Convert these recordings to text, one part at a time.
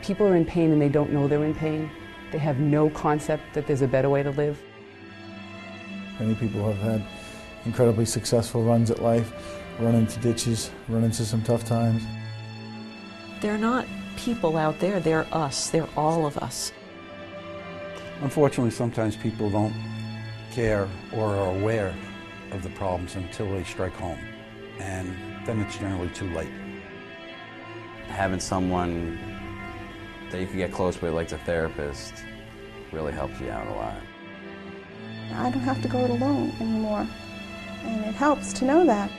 People are in pain and they don't know they're in pain. They have no concept that there's a better way to live. Many people have had incredibly successful runs at life, run into ditches, run into some tough times. They're not people out there, they're us, they're all of us. Unfortunately, sometimes people don't care or are aware of the problems until they strike home, and then it's generally too late. Having someone that you can get close with, like the therapist, really helps you out a lot. I don't have to go it alone anymore, and it helps to know that.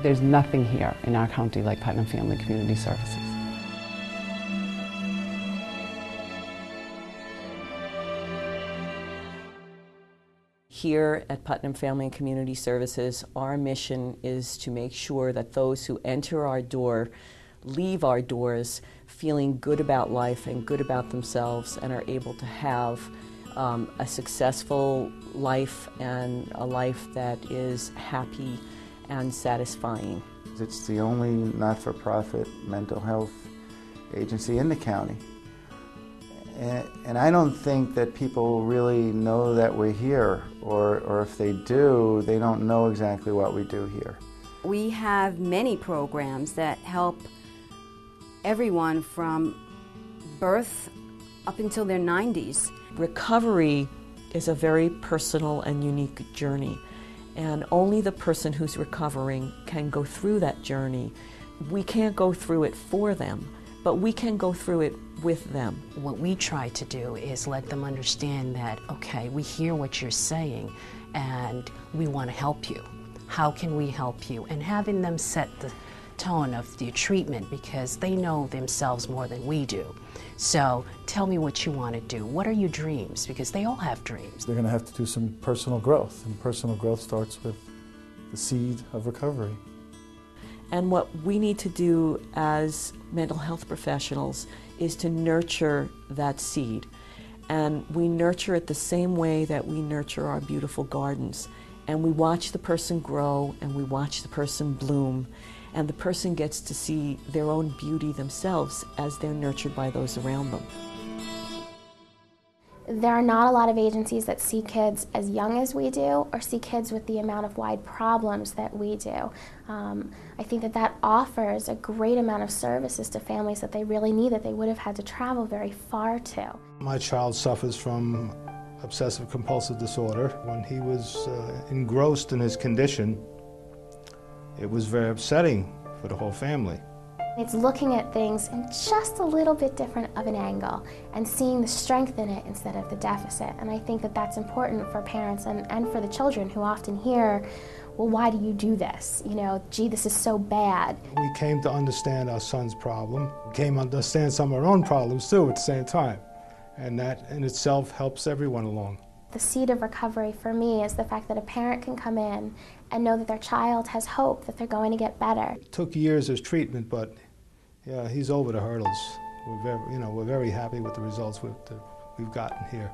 There's nothing here in our county like Putnam Family Community Services. Here at Putnam Family and Community Services, our mission is to make sure that those who enter our door leave our doors feeling good about life and good about themselves and are able to have a successful life and a life that is happy and satisfying. It's the only not-for-profit mental health agency in the county. And I don't think that people really know that we're here, or if they do, they don't know exactly what we do here. We have many programs that help everyone from birth up until their 90s. Recovery is a very personal and unique journey, and only the person who's recovering can go through that journey. We can't go through it for them, but we can go through it with them. What we try to do is let them understand that, okay, we hear what you're saying and we want to help you. How can we help you? And having them set the tone of your treatment, because they know themselves more than we do. So tell me what you want to do. What are your dreams? Because they all have dreams. They're going to have to do some personal growth, and personal growth starts with the seed of recovery. And what we need to do as mental health professionals is to nurture that seed. And we nurture it the same way that we nurture our beautiful gardens. And we watch the person grow and we watch the person bloom. And the person gets to see their own beauty themselves as they're nurtured by those around them. There are not a lot of agencies that see kids as young as we do, or see kids with the amount of wide problems that we do. I think that that offers a great amount of services to families that they really need, that they would have had to travel very far to. My child suffers from obsessive compulsive disorder. When he was engrossed in his condition, it was very upsetting for the whole family. It's looking at things in just a little bit different of an angle and seeing the strength in it instead of the deficit. And I think that that's important for parents and for the children who often hear, well, why do you do this? You know, gee, this is so bad. We came to understand our son's problem. We came to understand some of our own problems too at the same time. And that in itself helps everyone along. The seed of recovery for me is the fact that a parent can come in and know that their child has hope, that they're going to get better. It took years of treatment, but yeah, he's over the hurdles. We're very happy with the results we've gotten here.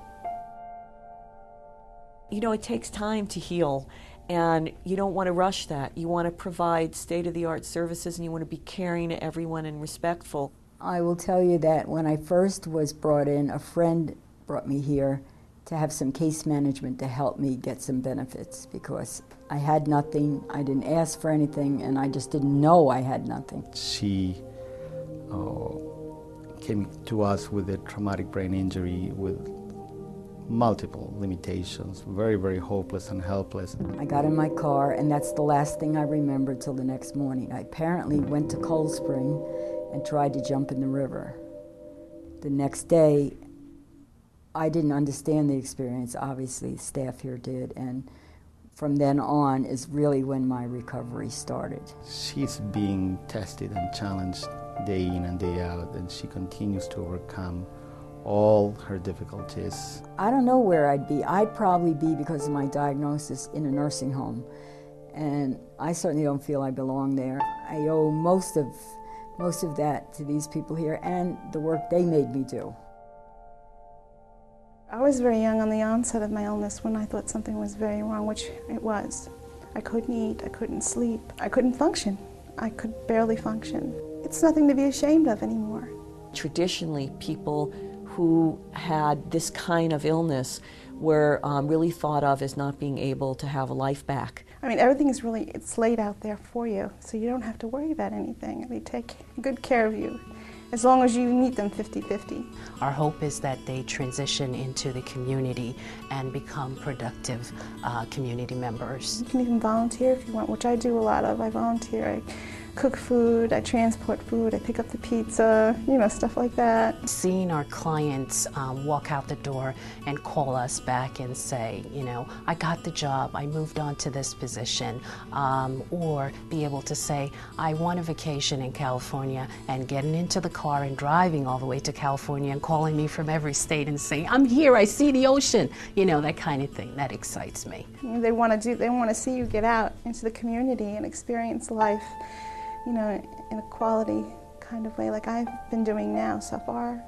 You know, it takes time to heal, and you don't want to rush that. You want to provide state-of-the-art services, and you want to be caring to everyone and respectful. I will tell you that when I first was brought in, a friend brought me here to have some case management to help me get some benefits, because I had nothing, I didn't ask for anything, and I just didn't know I had nothing. She came to us with a traumatic brain injury with multiple limitations, very, very hopeless and helpless. I got in my car, and that's the last thing I remember till the next morning. I apparently went to Cold Spring and tried to jump in the river. The next day, I didn't understand the experience. Obviously, the staff here did, and from then on is really when my recovery started. She's being tested and challenged day in and day out, and she continues to overcome all her difficulties. I don't know where I'd be. I'd probably be, because of my diagnosis, in a nursing home, and I certainly don't feel I belong there. I owe most of that to these people here and the work they made me do. I was very young on the onset of my illness when I thought something was very wrong, which it was. I couldn't eat, I couldn't sleep, I couldn't function. I could barely function. it's nothing to be ashamed of anymore. Traditionally, people who had this kind of illness were really thought of as not being able to have a life back. I mean, everything is really, it's laid out there for you, so you don't have to worry about anything. They take good care of you, as long as you meet them 50-50. Our hope is that they transition into the community and become productive community members. You can even volunteer if you want, which I do a lot of. I volunteer. I cook food, I transport food, I pick up the pizza, you know, stuff like that. Seeing our clients walk out the door and call us back and say, you know, I got the job, I moved on to this position, or be able to say, I want a vacation in California, and getting into the car and driving all the way to California and calling me from every state and saying, I'm here, I see the ocean, you know, that kind of thing. That excites me. They want to see you get out into the community and experience life, you know, in a quality kind of way like I've been doing now so far.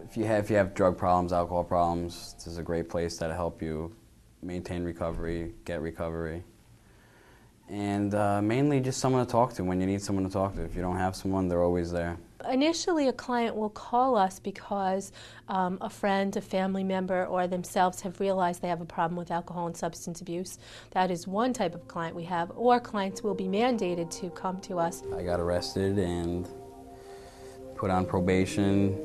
If you have drug problems, alcohol problems, this is a great place that'll help you maintain recovery, get recovery. And mainly just someone to talk to when you need someone to talk to. If you don't have someone, they're always there. Initially, a client will call us because a friend, a family member, or themselves have realized they have a problem with alcohol and substance abuse. That is one type of client we have. Or clients will be mandated to come to us. I got arrested and put on probation.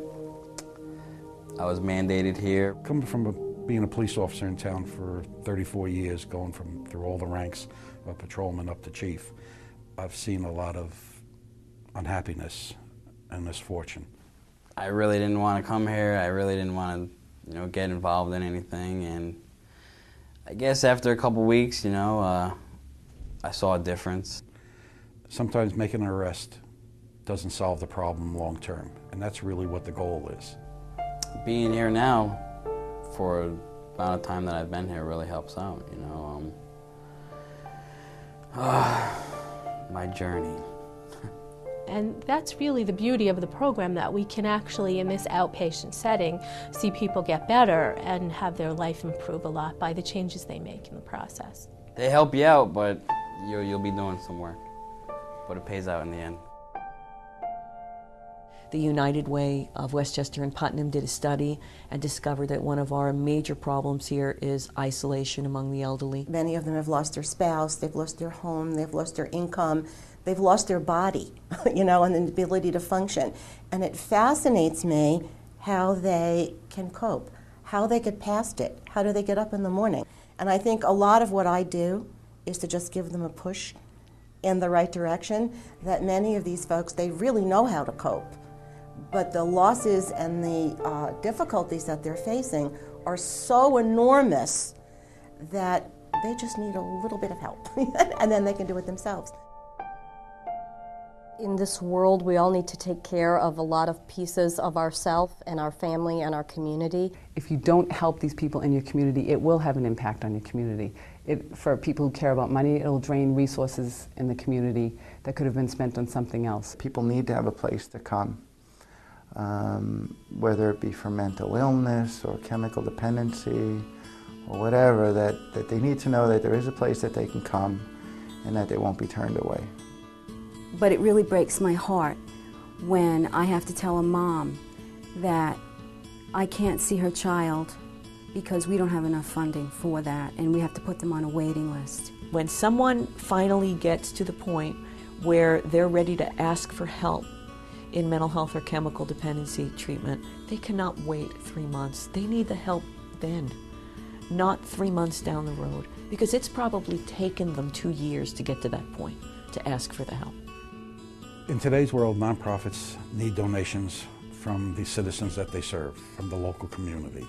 I was mandated here. Coming from being a police officer in town for 34 years, going through all the ranks of patrolman up to chief, I've seen a lot of unhappiness and misfortune. I really didn't want to come here. I really didn't want to, you know, get involved in anything. And I guess after a couple weeks, you know, I saw a difference. Sometimes making an arrest doesn't solve the problem long term, and that's really what the goal is. Being here now, for the amount of time that I've been here, really helps out, you know. My journey. And that's really the beauty of the program, that we can actually, in this outpatient setting, see people get better and have their life improve a lot by the changes they make in the process. They help you out, but you'll be doing some work. But it pays out in the end. The United Way of Westchester and Putnam did a study and discovered that one of our major problems here is isolation among the elderly. Many of them have lost their spouse, they've lost their home, they've lost their income, they've lost their body, you know, and the ability to function. And it fascinates me how they can cope, how they get past it, how do they get up in the morning. And I think a lot of what I do is to just give them a push in the right direction, that many of these folks, they really know how to cope. But the losses and the difficulties that they're facing are so enormous that they just need a little bit of help, and then they can do it themselves. In this world, we all need to take care of a lot of pieces of ourselves and our family and our community. If you don't help these people in your community, it will have an impact on your community. For people who care about money, it'll drain resources in the community that could have been spent on something else. People need to have a place to come, whether it be for mental illness or chemical dependency or whatever, that they need to know that there is a place that they can come and that they won't be turned away. But it really breaks my heart when I have to tell a mom that I can't see her child because we don't have enough funding for that, and we have to put them on a waiting list. When someone finally gets to the point where they're ready to ask for help in mental health or chemical dependency treatment, they cannot wait 3 months. They need the help then, not 3 months down the road, because it's probably taken them 2 years to get to that point, to ask for the help. In today's world, nonprofits need donations from the citizens that they serve, from the local community.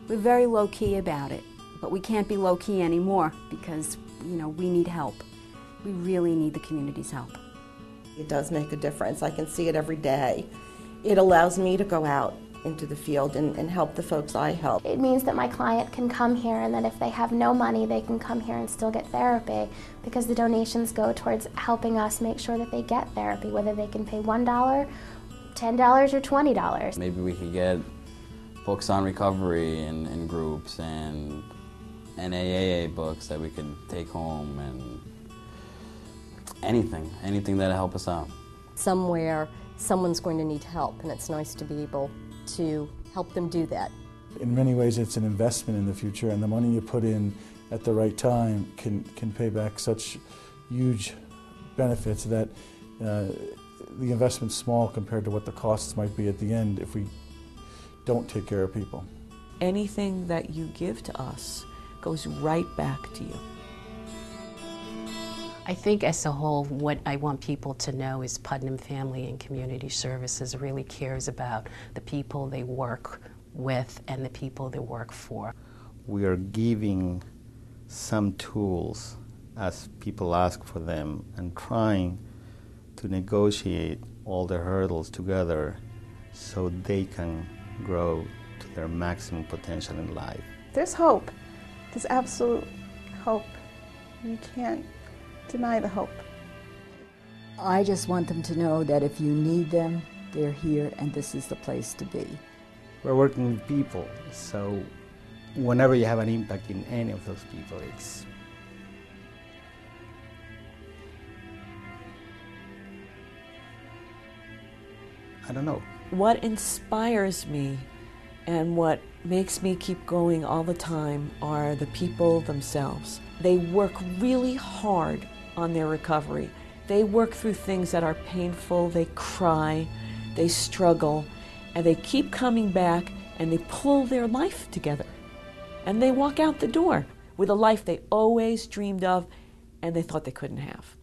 We're very low-key about it, but we can't be low-key anymore because, you know, we need help. We really need the community's help. It does make a difference. I can see it every day. It allows me to go out into the field and help the folks I help. It means that my client can come here, and that if they have no money, they can come here and still get therapy, because the donations go towards helping us make sure that they get therapy, whether they can pay $1, $10, or $20. Maybe we could get books on recovery in groups and NAAA books that we could take home, and anything that'll help us out. Somewhere, someone's going to need help, and it's nice to be able to help them do that. In many ways, it's an investment in the future, and the money you put in at the right time can pay back such huge benefits that the investment's small compared to what the costs might be at the end if we don't take care of people. Anything that you give to us goes right back to you. I think as a whole, what I want people to know is Putnam Family and Community Services really cares about the people they work with and the people they work for. We are giving some tools as people ask for them and trying to negotiate all the hurdles together so they can grow to their maximum potential in life. There's hope. There's absolute hope. You can't deny the hope. I just want them to know that if you need them, they're here and this is the place to be. We're working with people, so whenever you have an impact in any of those people, it's I don't know. What inspires me and what makes me keep going all the time are the people themselves. They work really hard on their recovery. They work through things that are painful, they cry, they struggle, and they keep coming back and they pull their life together. And they walk out the door with a life they always dreamed of and they thought they couldn't have.